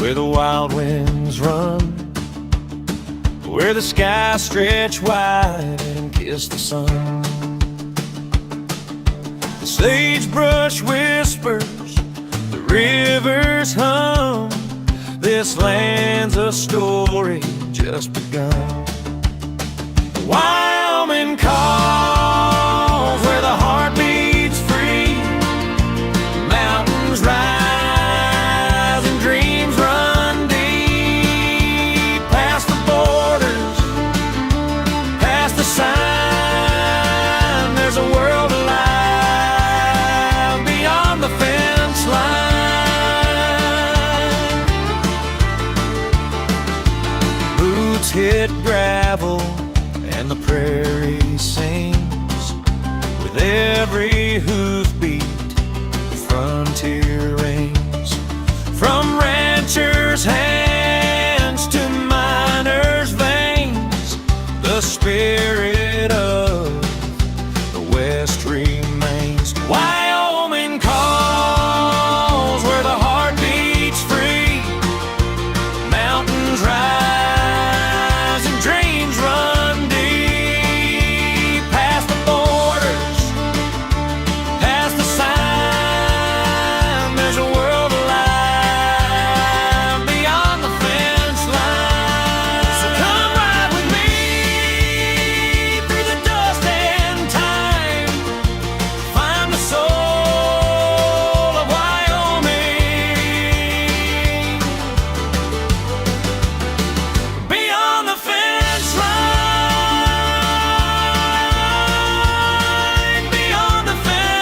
where the wild winds run, where the skies stretch wide and kiss the sun. The sagebrush whispers, the rivers hum. This land's a story just begun. Wyoming calls, where the heart beats free. Mountains rise and dreams run deep. Past the borders, past the sign, there's a world alive beyond the fence line. Boots hit gravel and the prairie sings. With every hoofbeat, the frontier rings. From ranchers' hands to miners' veins, the spirit of the West remains. Wyoming calls, where the heart beats free. Mountains rise and dreams run deep. Past the borders, past the sign, there's a world alive beyond the fence line. So come ride with me through the dust and time. Find the soul of Wyoming beyond the fence line, beyond the fence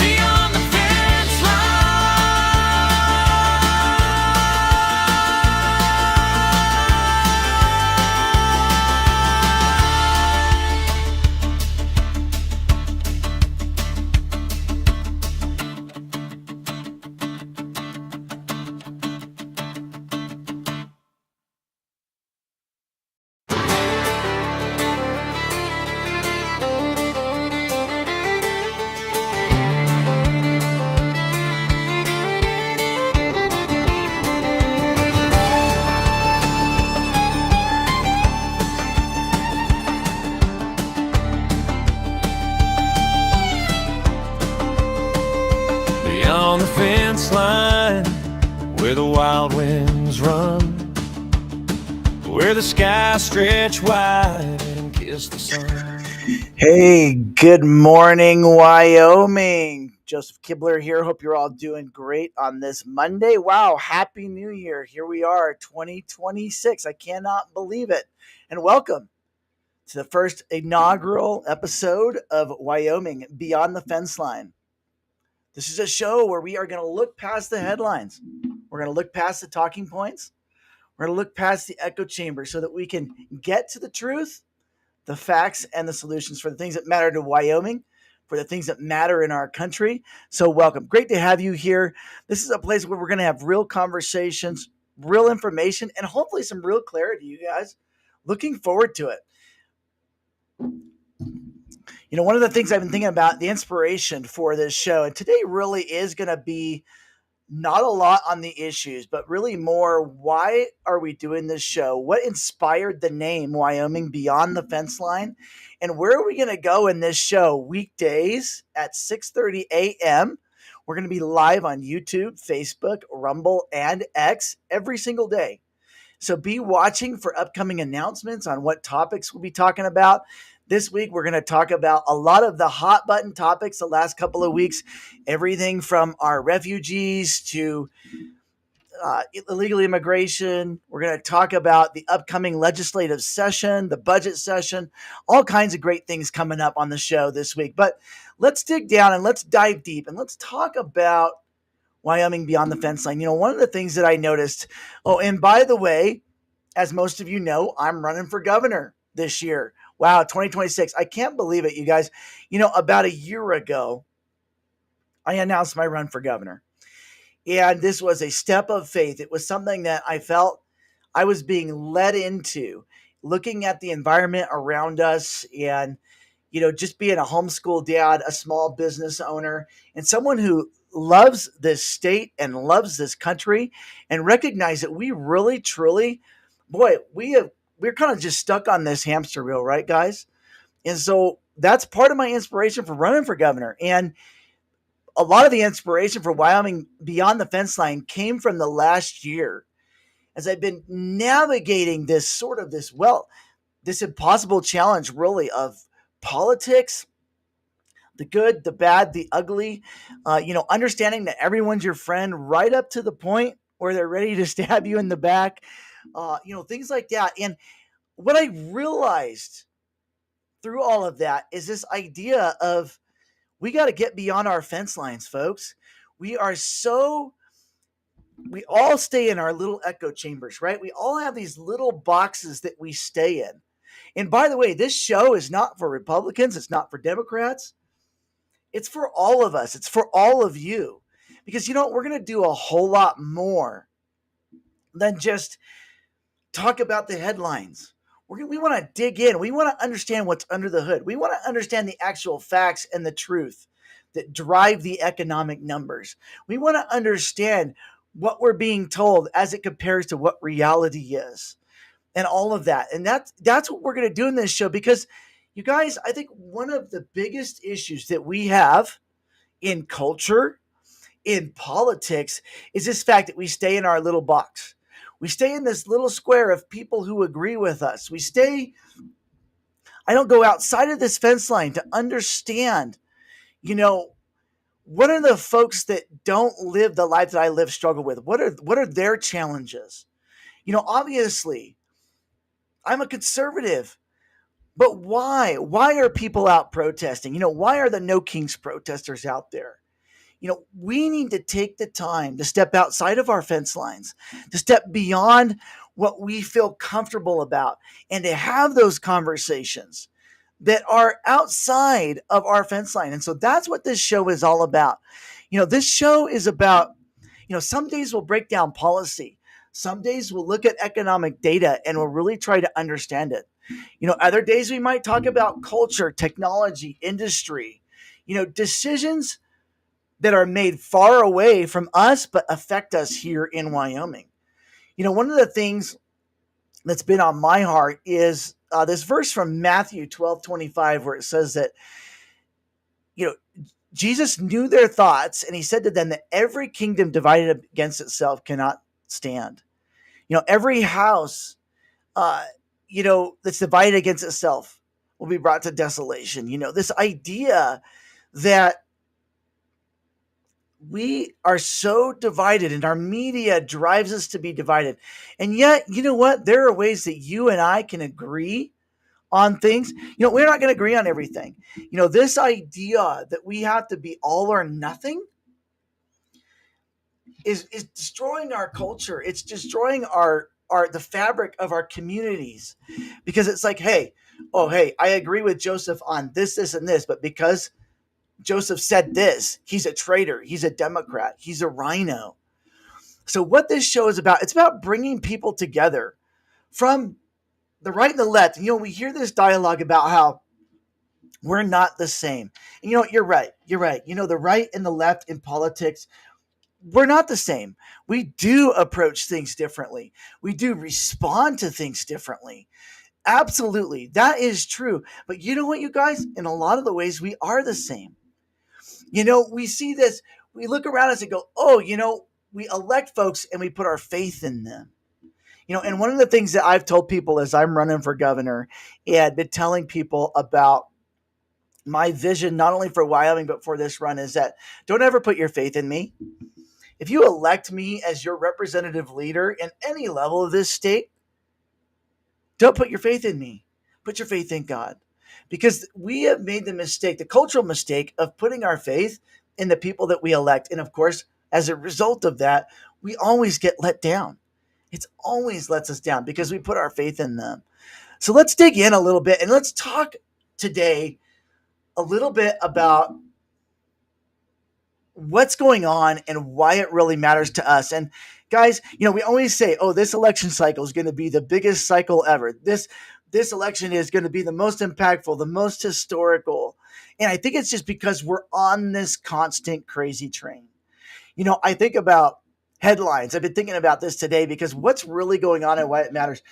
beyond the fence line, beyond the fence beyond the fence line, where the wild winds run, where the skies stretch wide and kiss the sun. Hey, good morning, Wyoming. Joseph Kibler here. Hope you're all doing great on this Monday. Wow, Happy New Year. Here we are, 2026. I cannot believe it. And welcome to the first inaugural episode of Wyoming Beyond the Fence Line. This is a show where we are going to look past the headlines We're going to look past the talking points. We're going to look past the echo chamber so that we can get to the truth, the facts, and the solutions for the things that matter to Wyoming, for the things that matter in our country. So, welcome. Great to have you here. This is a place where we're going to have real conversations, real information, and hopefully some real clarity, you guys. Looking forward to it. One of the things I've been thinking about, the inspiration for this show, and today really is going to be not a lot on the issues, but really more why are we doing this show? What inspired the name Wyoming Beyond the Fence Line? And where are we going to go in this show? Weekdays at 6:30 a.m. We're going to be live on YouTube, Facebook, Rumble, and X every single day. So be watching for upcoming announcements on what topics we'll be talking about. This week, we're going to talk about a lot of the hot button topics the last couple of weeks, everything from our refugees to illegal immigration. We're going to talk about the upcoming legislative session, the budget session, all kinds of great things coming up on the show this week. But let's dig down and let's dive deep and let's talk about Wyoming Beyond the Fence Line. One of the things that I noticed, and by the way, as most of you know, I'm running for governor this year. Wow, 2026. I can't believe it, you guys. About a year ago, I announced my run for governor. And this was a step of faith. It was something that I felt I was being led into, looking at the environment around us and, just being a homeschool dad, a small business owner, and someone who loves this state and loves this country and recognize that we really, truly, boy, we're kind of just stuck on this hamster wheel, right, guys? And so that's part of my inspiration for running for governor. And a lot of the inspiration for Wyoming Beyond the Fence Line came from the last year as I've been navigating this impossible challenge, really, of politics, the good, the bad, the ugly, understanding that everyone's your friend right up to the point where they're ready to stab you in the back, things like that. And what I realized through all of that is this idea of we got to get beyond our fence lines, folks. We all stay in our little echo chambers, right? We all have these little boxes that we stay in. And by the way, this show is not for Republicans. It's not for Democrats. It's for all of us. It's for all of you. Because, we're going to do a whole lot more than just talk about the headlines. We want to dig in. We want to understand what's under the hood. We want to understand the actual facts and the truth that drive the economic numbers. We want to understand what we're being told as it compares to what reality is and all of that. And that's what we're going to do in this show because, you guys, I think one of the biggest issues that we have in culture, in politics, is this fact that we stay in our little box. We stay in this little square of people who agree with us. I don't go outside of this fence line to understand, what are the folks that don't live the life that I live struggle with? What are their challenges? Obviously, I'm a conservative, but why? Why are people out protesting? Why are the No Kings protesters out there? We need to take the time to step outside of our fence lines, to step beyond what we feel comfortable about, and to have those conversations that are outside of our fence line. And so that's what this show is all about. This show is about, some days we'll break down policy. Some days we'll look at economic data and we'll really try to understand it. Other days we might talk about culture, technology, industry, decisions that are made far away from us but affect us here in Wyoming. One of the things that's been on my heart is this verse from Matthew 12:25, where it says that, Jesus knew their thoughts, and he said to them that every kingdom divided against itself cannot stand. Every house, that's divided against itself will be brought to desolation. This idea that we are so divided and our media drives us to be divided. And yet, you know what? There are ways that you and I can agree on things. We're not going to agree on everything. This idea that we have to be all or nothing, is destroying our culture. It's destroying our the fabric of our communities, because it's like, hey, oh hey, I agree with Joseph on this and this, but because Joseph said this, he's a traitor, he's a Democrat, he's a rhino. So what this show is about, it's about bringing people together from the right and the left. We hear this dialogue about how we're not the same. And you're right. You're right. The right and the left in politics, we're not the same. We do approach things differently. We do respond to things differently. Absolutely. That is true. But you know what, you guys? In a lot of the ways, we are the same. We see this, we look around us and go, oh, we elect folks and we put our faith in them. And one of the things that I've told people as I'm running for governor and been telling people about my vision, not only for Wyoming, but for this run, is that don't ever put your faith in me. If you elect me as your representative leader in any level of this state, don't put your faith in me. Put your faith in God. Because we have made the mistake, the cultural mistake of putting our faith in the people that we elect. And of course, as a result of that, we always get let down. It always lets us down because we put our faith in them. So let's dig in a little bit and let's talk today a little bit about what's going on and why it really matters to us. And guys, we always say, oh, this election cycle is going to be the biggest cycle ever. This election is going to be the most impactful, the most historical. And I think it's just because we're on this constant crazy train. I think about headlines. I've been thinking about this today because what's really going on and why it matters.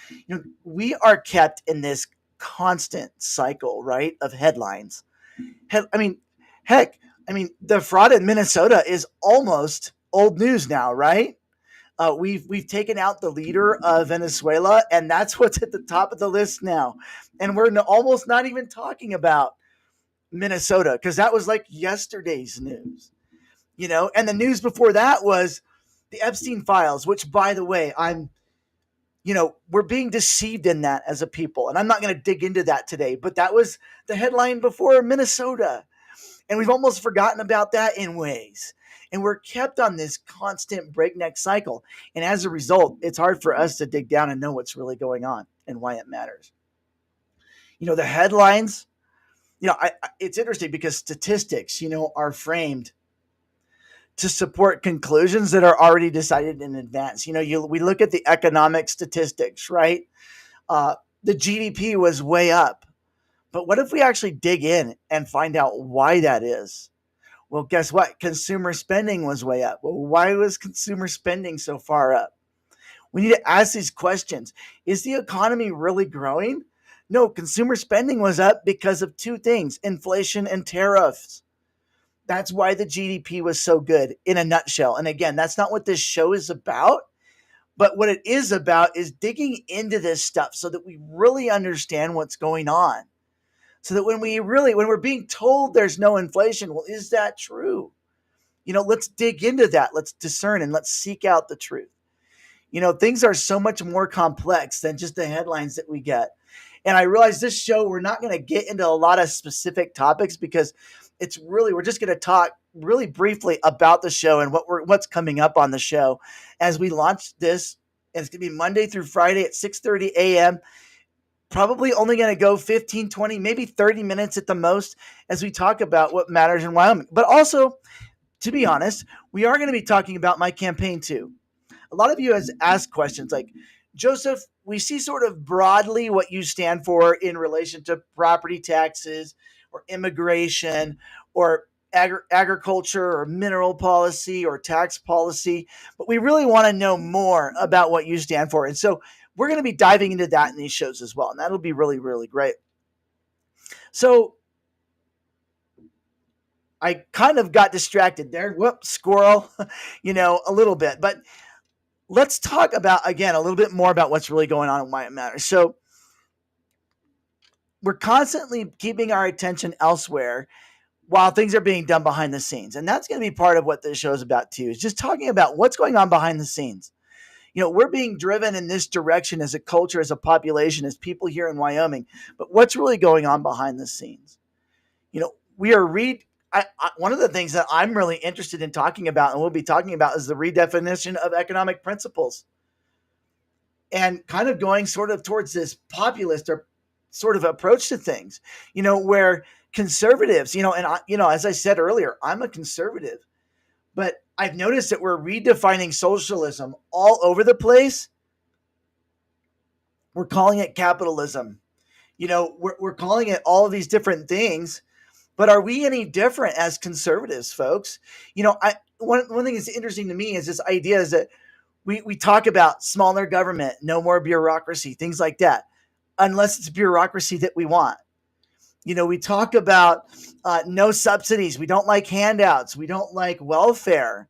We are kept in this constant cycle, right, of headlines. I mean, heck, the fraud in Minnesota is almost old news now, right? We've taken out the leader of Venezuela, and that's what's at the top of the list now. And we're almost not even talking about Minnesota because that was like yesterday's news, And the news before that was the Epstein files, which, by the way, we're being deceived in that as a people. And I'm not going to dig into that today, but that was the headline before Minnesota. And we've almost forgotten about that in ways. And we're kept on this constant breakneck cycle. And as a result, it's hard for us to dig down and know what's really going on and why it matters. The headlines, it's interesting because statistics, are framed to support conclusions that are already decided in advance. We look at the economic statistics, right? The GDP was way up. But what if we actually dig in and find out why that is? Well, guess what? Consumer spending was way up. Well, why was consumer spending so far up? We need to ask these questions. Is the economy really growing? No, consumer spending was up because of two things: inflation and tariffs. That's why the GDP was so good in a nutshell. And again, that's not what this show is about. But what it is about is digging into this stuff so that we really understand what's going on. So that when we're being told there's no inflation, well, is that true? Let's dig into that. Let's discern and let's seek out the truth. Things are so much more complex than just the headlines that we get. And I realize this show, we're not going to get into a lot of specific topics because we're just going to talk really briefly about the show and what's coming up on the show as we launch this. And it's going to be Monday through Friday at 6:30 a.m. Probably only going to go 15, 20, maybe 30 minutes at the most as we talk about what matters in Wyoming. But also, to be honest, we are going to be talking about my campaign too. A lot of you has asked questions like, Joseph, we see sort of broadly what you stand for in relation to property taxes or immigration or agriculture or mineral policy or tax policy, but we really want to know more about what you stand for. And so we're going to be diving into that in these shows as well. And that'll be really, really great. So I kind of got distracted there. Whoops, squirrel, a little bit. But let's talk about, again, a little bit more about what's really going on and why it matters. So we're constantly keeping our attention elsewhere while things are being done behind the scenes. And that's going to be part of what this show is about too, is just talking about what's going on behind the scenes. We're being driven in this direction as a culture, as a population, as people here in Wyoming. But what's really going on behind the scenes? We are one of the things that I'm really interested in talking about, and we'll be talking about, is the redefinition of economic principles, and kind of going sort of towards this populist or sort of approach to things, where conservatives, and as I said earlier, I'm a conservative, but I've noticed that we're redefining socialism all over the place. We're calling it capitalism. We're calling it all of these different things, but are we any different as conservatives, folks? One thing that's interesting to me is this idea is that we talk about smaller government, no more bureaucracy, things like that, unless it's bureaucracy that we want. We talk about no subsidies. We don't like handouts. We don't like welfare.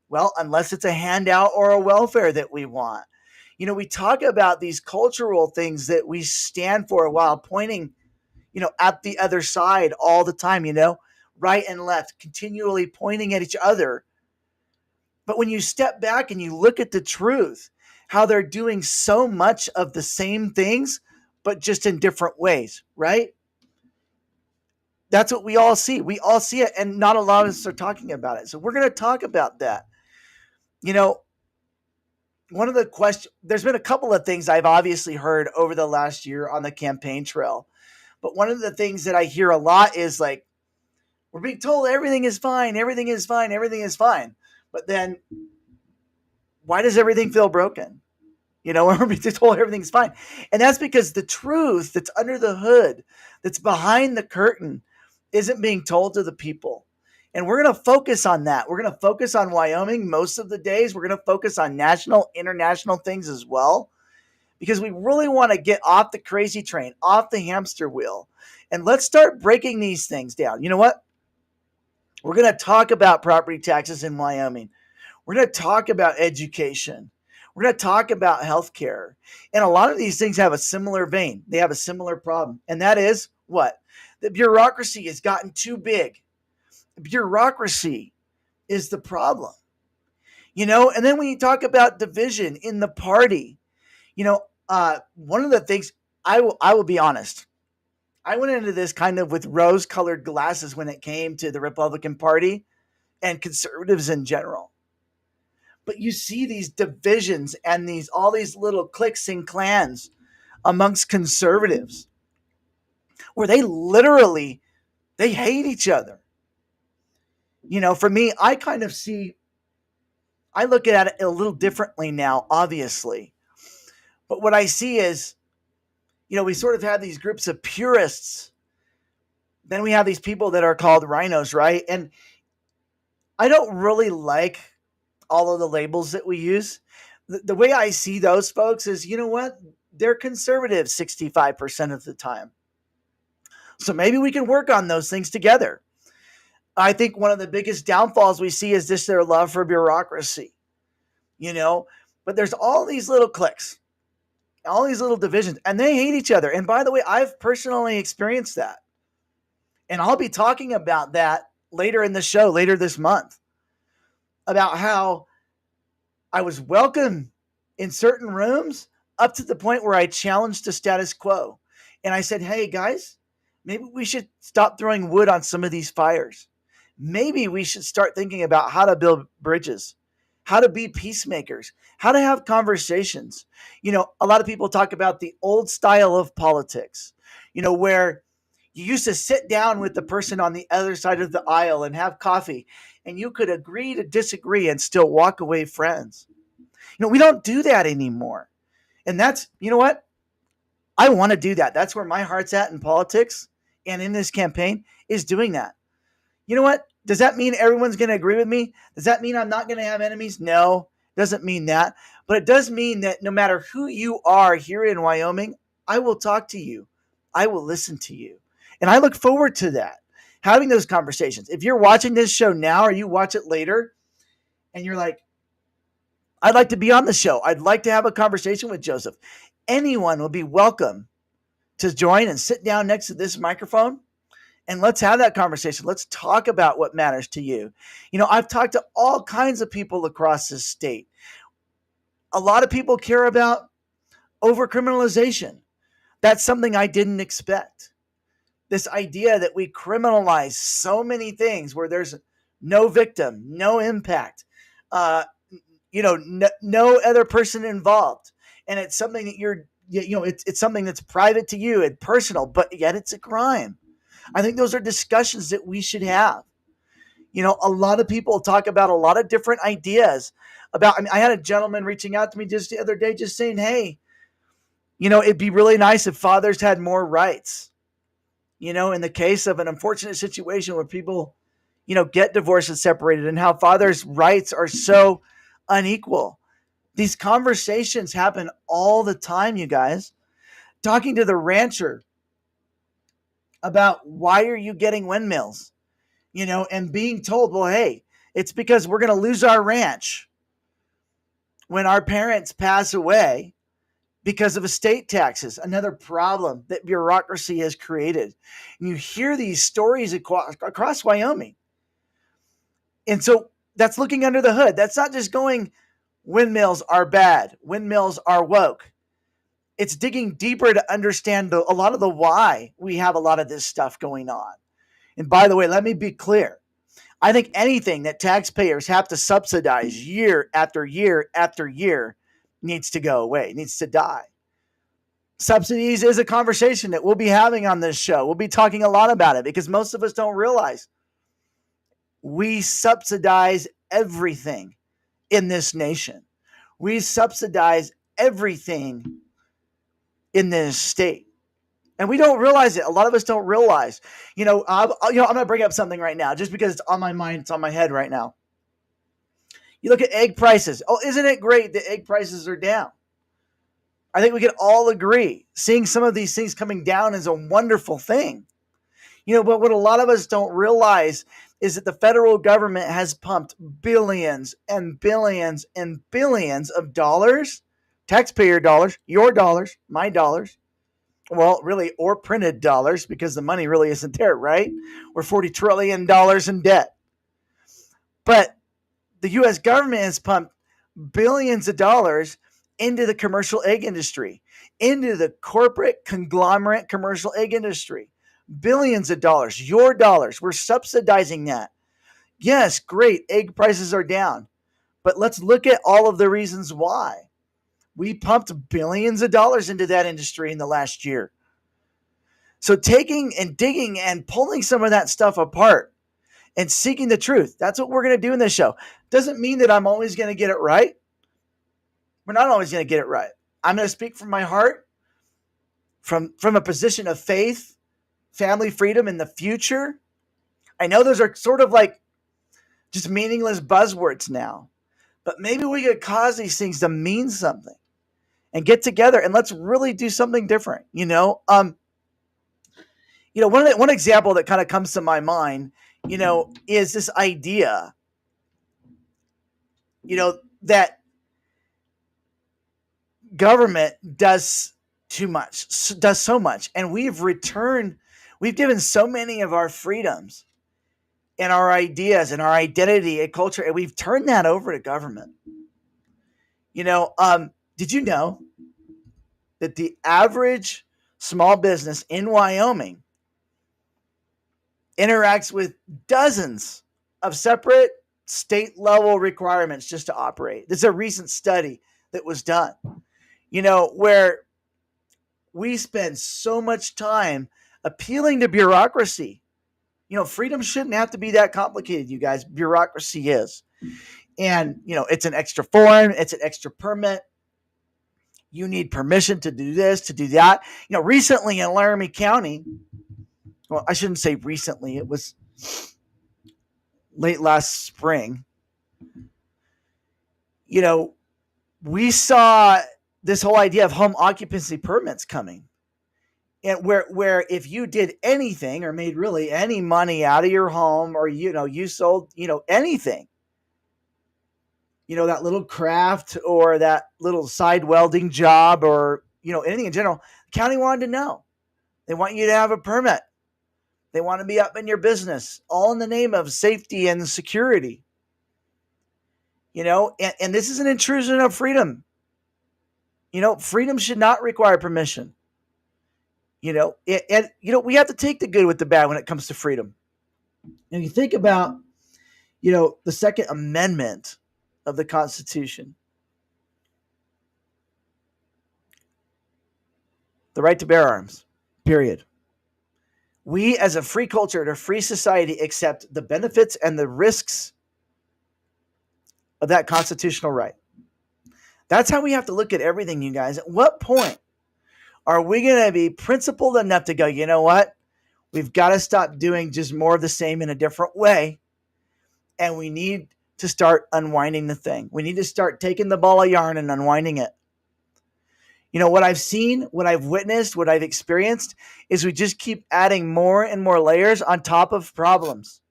Well, unless it's a handout or a welfare that we want. We talk about these cultural things that we stand for while pointing, at the other side all the time, right and left, continually pointing at each other. But when you step back and you look at the truth, how they're doing so much of the same things, but just in different ways, right? That's what we all see. We all see it, and not a lot of us are talking about it. So we're going to talk about that. You know, one of the questions, there's been a couple of things I've obviously heard over the last year on the campaign trail. But one of the things that I hear a lot is like, we're being told everything is fine, everything is fine, everything is fine. But then why does everything feel broken? When we're being told everything's fine. And that's because the truth that's under the hood, that's behind the curtain, isn't being told to the people. And we're going to focus on that. We're going to focus on Wyoming most of the days. We're going to focus on national, international things as well, because we really want to get off the crazy train, off the hamster wheel, and let's start breaking these things down. You know what? We're going to talk about property taxes in Wyoming. We're going to talk about education. We're going to talk about healthcare. And a lot of these things have a similar vein. They have a similar problem. And that is what? The bureaucracy has gotten too big. Bureaucracy is the problem. And then when you talk about division in the party, one of the things, I will be honest, I went into this kind of with rose-colored glasses when it came to the Republican Party and conservatives in general. But you see these divisions and all these little cliques and clans amongst conservatives where they hate each other. For me, I look at it a little differently now, obviously. But what I see is, we sort of have these groups of purists. Then we have these people that are called rhinos, right? And I don't really like all of the labels that we use. The way I see those folks is, you know what? They're conservative 65% of the time. So maybe we can work on those things together. I think one of the biggest downfalls we see is just their love for bureaucracy, but there's all these little cliques, all these little divisions, and they hate each other. And by the way, I've personally experienced that. And I'll be talking about that later in the show, later this month, about how I was welcome in certain rooms up to the point where I challenged the status quo. And I said, hey, guys, maybe we should stop throwing wood on some of these fires. Maybe we should start thinking about how to build bridges, how to be peacemakers, how to have conversations. A lot of people talk about the old style of politics, where you used to sit down with the person on the other side of the aisle and have coffee, and you could agree to disagree and still walk away friends. We don't do that anymore. And that's, you know what? I want to do that. That's where my heart's at in politics and in this campaign, is doing that. You know what? Does that mean everyone's going to agree with me? Does that mean I'm not going to have enemies? No, doesn't mean that. But it does mean that no matter who you are here in Wyoming, I will talk to you. I will listen to you. And I look forward to that, having those conversations. If you're watching this show now or you watch it later and you're like, I'd like to be on the show, I'd like to have a conversation with Joseph, anyone will be welcome to join and sit down next to this microphone. And let's have that conversation. Let's talk about what matters to you. I've talked to all kinds of people across this state. A lot of people care about overcriminalization. That's something I didn't expect. this idea that we criminalize so many things where there's no victim, no impact, uh, no other person involved. And it's something that it's something that's private to you and personal, but yet it's a crime. I think those are discussions that we should have. A lot of people talk about a lot of different ideas about, I had a gentleman reaching out to me just the other day, just saying, hey, it'd be really nice if fathers had more rights. In the case of an unfortunate situation where people, get divorced and separated, and how fathers' rights are so unequal. These conversations happen all the time, you guys. Talking to the rancher about why are you getting windmills, and being told, well, hey, it's because we're going to lose our ranch when our parents pass away because of estate taxes, another problem that bureaucracy has created. And you hear these stories across Wyoming. And so that's looking under the hood. That's not just going, windmills are bad, windmills are woke. It's digging deeper to understand a lot of the why we have a lot of this stuff going on. And by the way, let me be clear. I think anything that taxpayers have to subsidize year after year after year needs to go away, needs to die. Subsidies is a conversation that we'll be having on this show. We'll be talking a lot about it because most of us don't realize we subsidize everything in this nation. We subsidize everything in this state. And we don't realize it. A lot of us don't realize. I'm going to bring up something right now just because it's on my mind. It's on my head right now. You look at egg prices. Oh, isn't it great that egg prices are down? I think we can all agree. Seeing some of these things coming down is a wonderful thing. But what a lot of us don't realize is that the federal government has pumped billions and billions and billions of dollars, taxpayer dollars, your dollars, my dollars, well, really, or printed dollars, because the money really isn't there, right? We're $40 trillion in debt. But the U.S. government has pumped billions of dollars into the commercial egg industry, into the corporate conglomerate commercial egg industry. Billions of dollars, your dollars. We're subsidizing that. Yes, great. Egg prices are down. But let's look at all of the reasons why. We pumped billions of dollars into that industry in the last year. So taking and digging and pulling some of that stuff apart and seeking the truth, that's what we're going to do in this show. Doesn't mean that I'm always going to get it right. We're not always going to get it right. I'm going to speak from my heart, from a position of faith, family freedom in the future. I know those are sort of like just meaningless buzzwords now, but maybe we could cause these things to mean something and get together and let's really do something different. One example that kind of comes to my mind, is this idea, that government does too much, does so much, and we've given so many of our freedoms and our ideas and our identity and culture, and we've turned that over to government. Did you know that the average small business in Wyoming interacts with dozens of separate state level requirements just to operate? This is a recent study that was done, where we spend so much time appealing to bureaucracy. Freedom shouldn't have to be that complicated, you guys. Bureaucracy is. And, it's an extra form, it's an extra permit. You need permission to do this, to do that. Recently in Laramie County, well, I shouldn't say recently, it was late last spring. We saw this whole idea of home occupancy permits coming. And where if you did anything or made really any money out of your home, or you sold anything, that little craft or that little side welding job, or anything in general, the county wanted to know. They want you to have a permit. They want to be up in your business, all in the name of safety and security. And this is an intrusion of freedom. Freedom should not require permission. We have to take the good with the bad when it comes to freedom. And you think about, the Second Amendment of the Constitution, the right to bear arms, period. We, as a free culture and a free society, accept the benefits and the risks of that constitutional right. That's how we have to look at everything, you guys. At what point are we going to be principled enough to go, you know what? We've got to stop doing just more of the same in a different way. And we need to start unwinding the thing. We need to start taking the ball of yarn and unwinding it. What I've seen, what I've witnessed, what I've experienced is we just keep adding more and more layers on top of problems.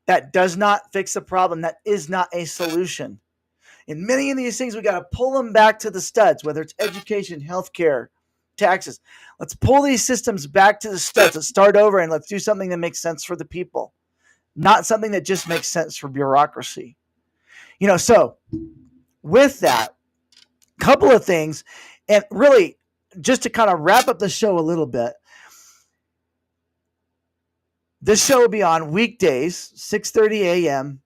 That does not fix the problem. That is not a solution. And many of these things, we got to pull them back to the studs, whether it's education, healthcare, taxes. Let's pull these systems back to the studs. Let's start over and let's do something that makes sense for the people, not something that just makes sense for bureaucracy. So with that, couple of things, and really just to kind of wrap up the show a little bit, this show will be on weekdays, 6:30 a.m.,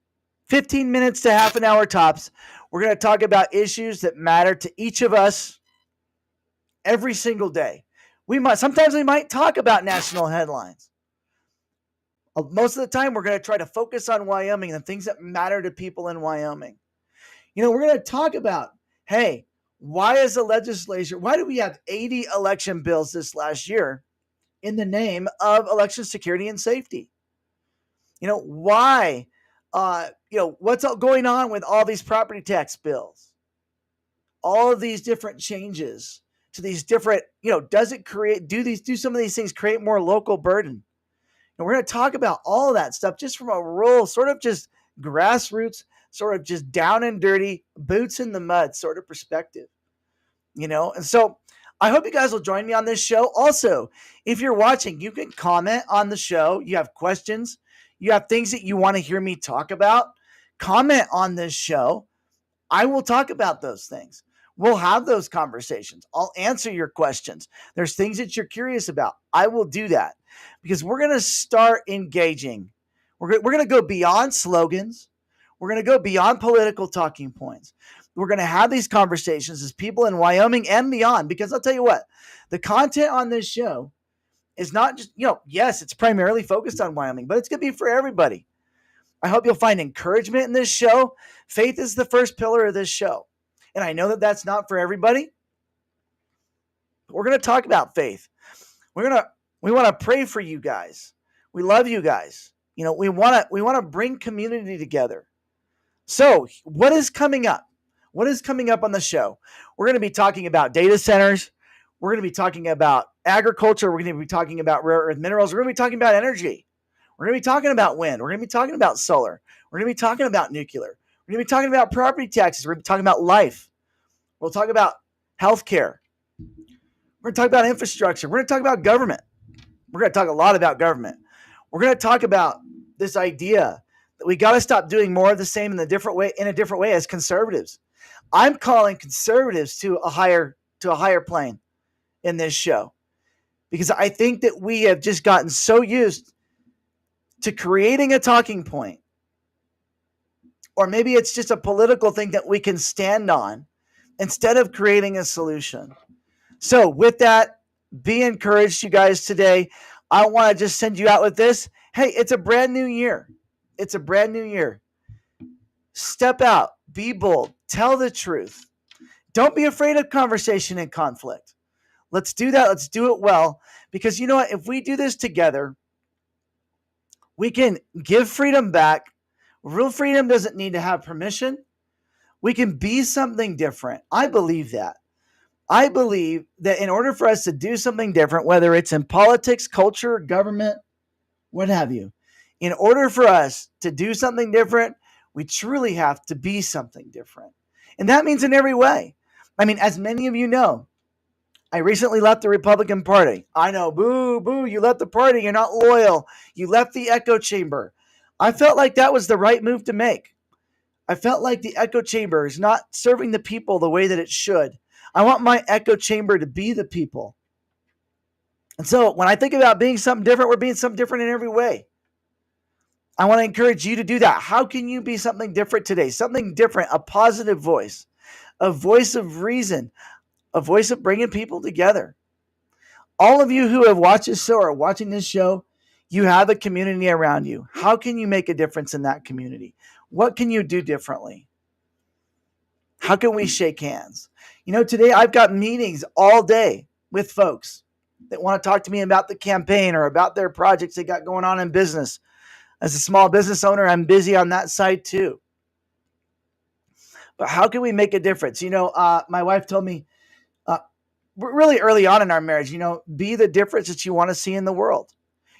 15 minutes to half an hour tops. We're going to talk about issues that matter to each of us every single day. Sometimes we might talk about national headlines. Most of the time, we're going to try to focus on Wyoming and the things that matter to people in Wyoming. We're going to talk about, hey, why do we have 80 election bills this last year in the name of election security and safety? Why? What's going on with all these property tax bills? All of these different changes to these different, do some of these things create more local burden? And we're going to talk about all of that stuff just from a rural, sort of just grassroots, sort of just down and dirty, boots in the mud sort of perspective. And so I hope you guys will join me on this show. Also, if you're watching, you can comment on the show. You have questions, you have things that you want to hear me talk about, comment on this show. I will talk about those things. We'll have those conversations. I'll answer your questions. There's things that you're curious about. I will do that because we're going to start engaging. We're going to go beyond slogans. We're going to go beyond political talking points. We're going to have these conversations as people in Wyoming and beyond, because I'll tell you what, the content on this show is not just, yes, it's primarily focused on Wyoming, but it's going to be for everybody. I hope you'll find encouragement in this show. Faith is the first pillar of this show. And I know that that's not for everybody, but we're going to talk about faith. We want to pray for you guys. We love you guys. We want to bring community together. So what is coming up? What is coming up on the show? We're going to be talking about data centers. We're going to be talking about agriculture. We're going to be talking about rare earth minerals. We're going to be talking about energy. We're going to be talking about wind. We're going to be talking about solar. We're going to be talking about nuclear. We're going to be talking about property taxes. We're going to be talking about life. We'll talk about healthcare. We're going to talk about infrastructure. We're going to talk about government. We're going to talk a lot about government. We're going to talk about this idea that we got to stop doing more of the same in a different way as conservatives. I'm calling conservatives to a higher plane in this show, because I think that we have just gotten so used to creating a talking point, or maybe it's just a political thing that we can stand on instead of creating a solution. So with that, be encouraged, you guys, today. I want to just send you out with this. Hey, it's a brand new year. It's a brand new year. Step out, be bold, tell the truth. Don't be afraid of conversation and conflict. Let's do that. Let's do it well. Because you know what? If we do this together, we can give freedom back. Real freedom doesn't need to have permission. We can be something different. I believe that. I believe that in order for us to do something different, whether it's in politics, culture, government, what have you, in order for us to do something different, we truly have to be something different. And that means in every way. I mean, as many of you know, I recently left the Republican Party. I know, boo, boo, you left the party. You're not loyal. You left the echo chamber. I felt like that was the right move to make. I felt like the echo chamber is not serving the people the way that it should. I want my echo chamber to be the people. And so when I think about being something different, we're being something different in every way. I want to encourage you to do that. How can you be something different today? Something different, a positive voice, a voice of reason, a voice of bringing people together. All of you who have watched this show or are watching this show, you have a community around you. How can you make a difference in that community? What can you do differently? How can we shake hands? Today I've got meetings all day with folks that want to talk to me about the campaign or about their projects they got going on in business. As a small business owner, I'm busy on that side too. But how can we make a difference? My wife told me really early on in our marriage, be the difference that you want to see in the world.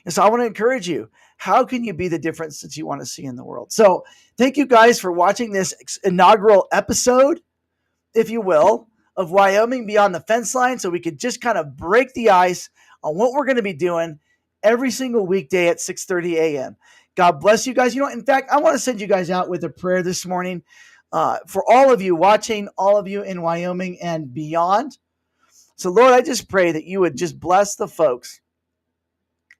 And so I want to encourage you. How can you be the difference that you want to see in the world? So thank you guys for watching this inaugural episode, if you will, of Wyoming Beyond the Fence Line, so we could just kind of break the ice on what we're going to be doing every single weekday at 6:30 a.m. God bless you guys. In fact, I want to send you guys out with a prayer this morning for all of you watching, all of you in Wyoming and beyond. So, Lord, I just pray that you would just bless the folks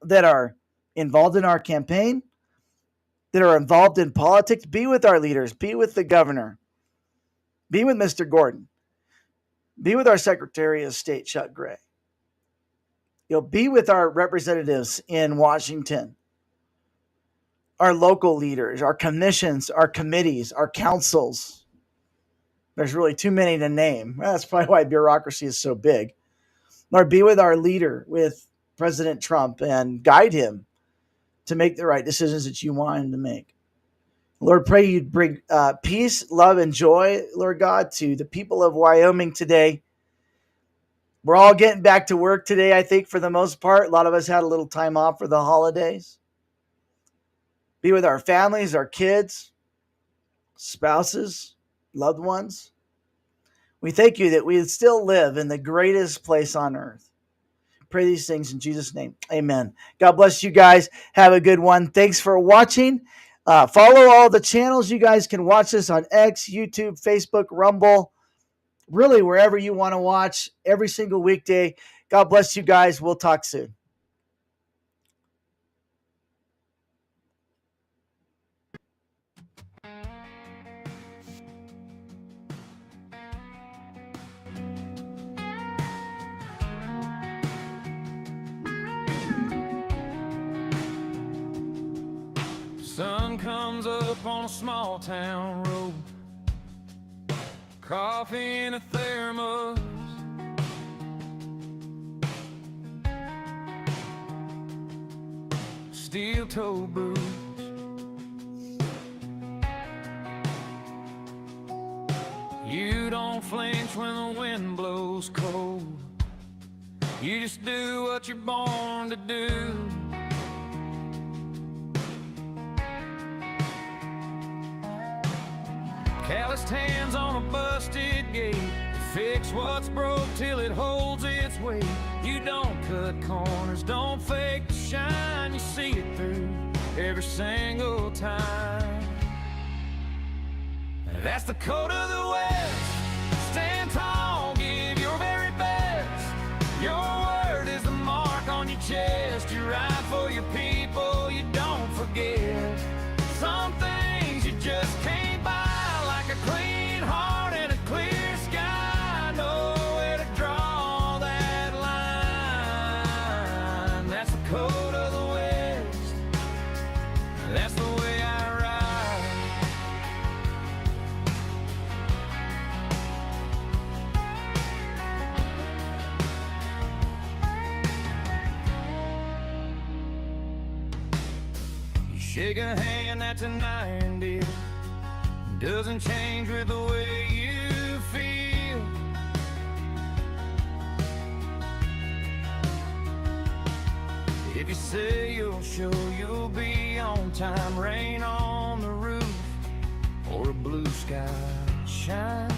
that are involved in our campaign, that are involved in politics. Be with our leaders. Be with the governor. Be with Mr. Gordon. Be with our Secretary of State, Chuck Gray. Be with our representatives in Washington, our local leaders, our commissions, our committees, our councils. There's really too many to name. That's probably why bureaucracy is so big. Lord, be with our leader, with President Trump, and guide him to make the right decisions that you want him to make. Lord, pray you'd bring peace, love, and joy, Lord God, to the people of Wyoming today. We're all getting back to work today, I think, for the most part. A lot of us had a little time off for the holidays. Be with our families, our kids, spouses, loved ones. We thank you that we still live in the greatest place on earth. Pray these things in Jesus' name. Amen. God bless you guys. Have a good one. Thanks for watching. Follow all the channels. You guys can watch this on X, YouTube, Facebook, Rumble, really wherever you want to watch every single weekday. God bless you guys. We'll talk soon. Sun comes up on a small town road, coffee in a thermos, steel-toe boots. You don't flinch when the wind blows cold. You just do what you're born to do. Calloused hands on a busted gate. Fix what's broke till it holds its weight. You don't cut corners, don't fake the shine. You see it through every single time. That's the code of the West. Stand tall, give your very best. Your word is the mark on your chest. You ride for your people, you don't forget. Some things you just can't buy. A clean heart and a clear sky, know where to draw that line. That's the code of the West. That's the way I ride. You shake a hand, that's an iron deal. Doesn't change with the way you feel. If you say you'll show, you'll be on time. Rain on the roof or a blue sky shine.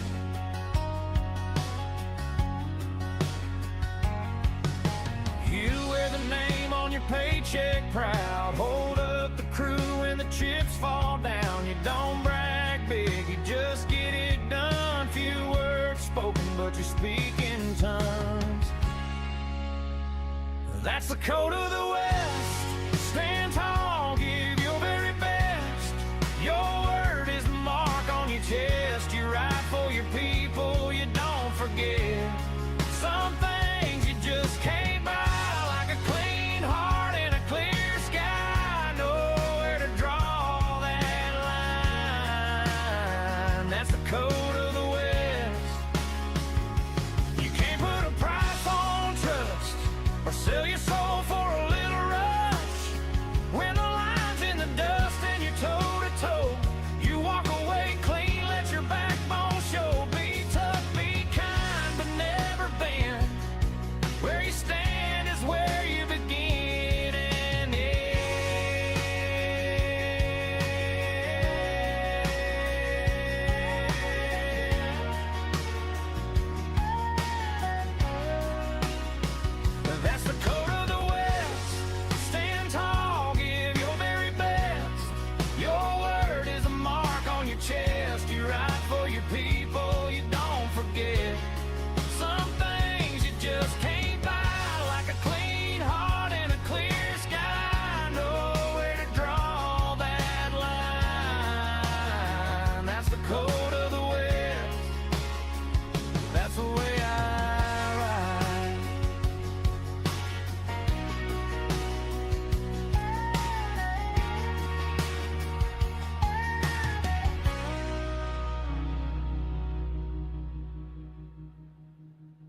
You wear the name on your paycheck proud. Hold up the crew when the chips fall down. You don't brag big, you just get it done. Few words spoken, but you speak in tongues. That's the code of the